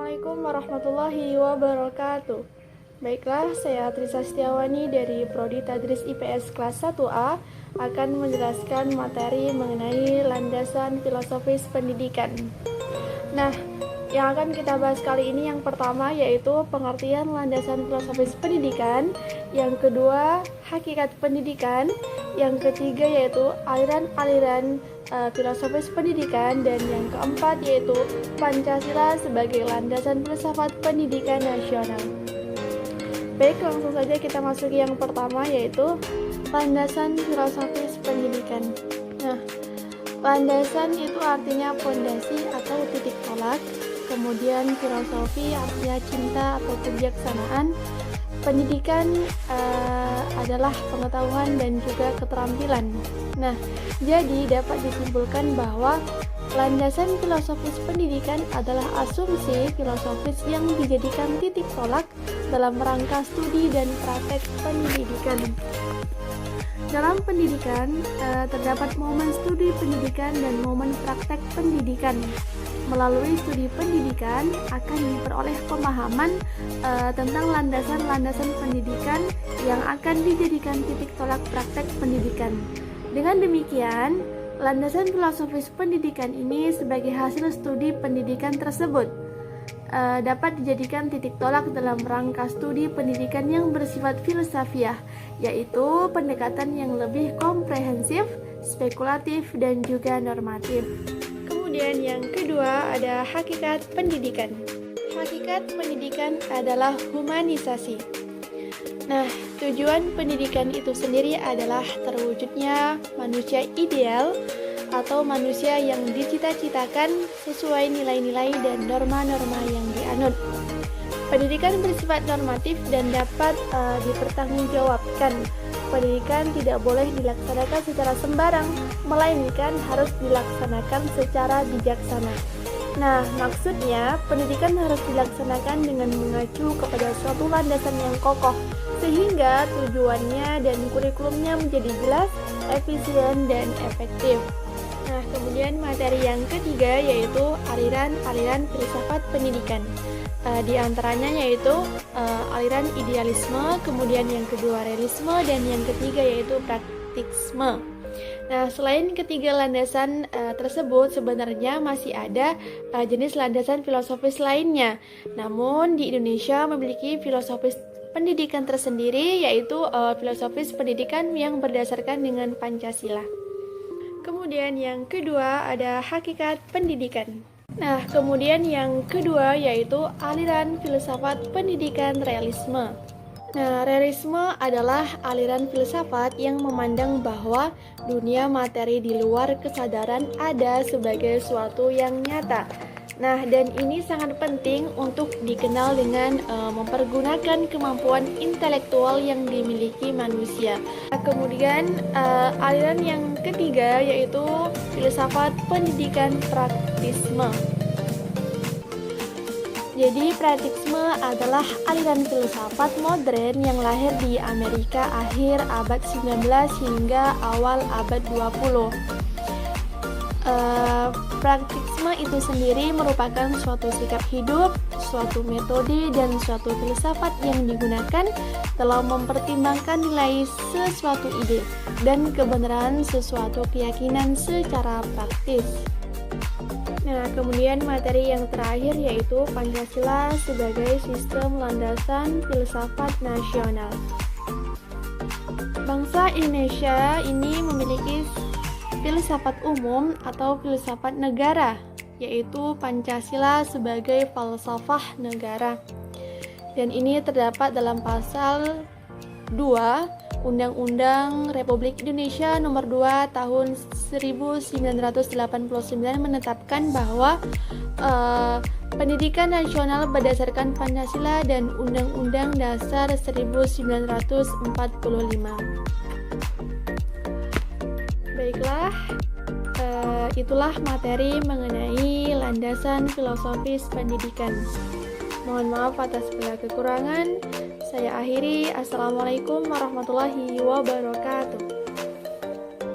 Assalamualaikum warahmatullahi wabarakatuh. Baiklah, saya Trisa Setiawani dari Prodi Tadris IPS kelas 1A akan menjelaskan materi mengenai landasan filosofis pendidikan. Nah, yang akan kita bahas kali ini yang pertama yaitu pengertian landasan filosofis pendidikan, yang kedua hakikat pendidikan, yang ketiga yaitu aliran-aliran filosofis pendidikan, dan yang keempat yaitu Pancasila sebagai landasan filsafat pendidikan nasional. Baik, langsung saja kita masuk yang pertama yaitu landasan filosofis pendidikan. Nah, landasan itu artinya fondasi atau titik tolak, kemudian filosofi artinya cinta atau kebijaksanaan, pendidikan adalah pengetahuan dan juga keterampilan. Nah, jadi dapat disimpulkan bahwa landasan filosofis pendidikan adalah asumsi filosofis yang dijadikan titik tolak dalam rangka studi dan praktek pendidikan. Dalam pendidikan, terdapat momen studi pendidikan dan momen praktek pendidikan. Melalui studi pendidikan akan diperoleh pemahaman tentang landasan-landasan pendidikan yang akan dijadikan titik tolak praktek pendidikan. Dengan demikian, landasan filosofis pendidikan ini sebagai hasil studi pendidikan tersebut dapat dijadikan titik tolak dalam rangka studi pendidikan yang bersifat filsafiah, yaitu pendekatan yang lebih komprehensif, spekulatif, dan juga normatif. Kemudian yang kedua ada hakikat pendidikan. Hakikat pendidikan adalah humanisasi. Nah, tujuan pendidikan itu sendiri adalah terwujudnya manusia ideal atau manusia yang dicita-citakan sesuai nilai-nilai dan norma-norma yang dianut. Pendidikan bersifat normatif dan dapat dipertanggungjawabkan. Pendidikan tidak boleh dilaksanakan secara sembarang, melainkan harus dilaksanakan secara bijaksana. Nah, maksudnya pendidikan harus dilaksanakan dengan mengacu kepada suatu landasan yang kokoh, sehingga tujuannya dan kurikulumnya menjadi jelas, efisien, dan efektif. Nah, kemudian materi yang ketiga yaitu aliran-aliran filsafat pendidikan. Di antaranya yaitu aliran idealisme, kemudian yang kedua realisme, dan yang ketiga yaitu praktisme. Nah, selain ketiga landasan tersebut, sebenarnya masih ada jenis landasan filosofis lainnya. Namun di Indonesia memiliki filosofis pendidikan tersendiri, yaitu filosofis pendidikan yang berdasarkan dengan Pancasila. Kemudian yang kedua ada hakikat pendidikan. Nah, kemudian yang kedua yaitu aliran filsafat pendidikan realisme. Nah, realisme adalah aliran filsafat yang memandang bahwa dunia materi di luar kesadaran ada sebagai suatu yang nyata. Nah, dan ini sangat penting untuk dikenal dengan mempergunakan kemampuan intelektual yang dimiliki manusia. Kemudian aliran yang ketiga yaitu filsafat pendidikan praktisme. Jadi praktisme adalah aliran filsafat modern yang lahir di Amerika akhir abad 19 hingga awal abad 20. Praktisme itu sendiri merupakan suatu sikap hidup, suatu metode, dan suatu filsafat yang digunakan dalam mempertimbangkan nilai sesuatu ide dan kebenaran sesuatu keyakinan secara praktis. Nah, kemudian materi yang terakhir yaitu Pancasila sebagai sistem landasan filsafat nasional. Bangsa Indonesia ini memiliki filsafat umum atau filsafat negara, yaitu Pancasila sebagai falsafah negara. Dan ini terdapat dalam pasal 2 Undang-Undang Republik Indonesia Nomor 2 Tahun 1989 menetapkan bahwa pendidikan nasional berdasarkan Pancasila dan Undang-Undang Dasar 1945. Baiklah, itulah materi mengenai landasan filosofis pendidikan. Mohon maaf atas segala kekurangan. Saya akhiri. Assalamualaikum warahmatullahi wabarakatuh.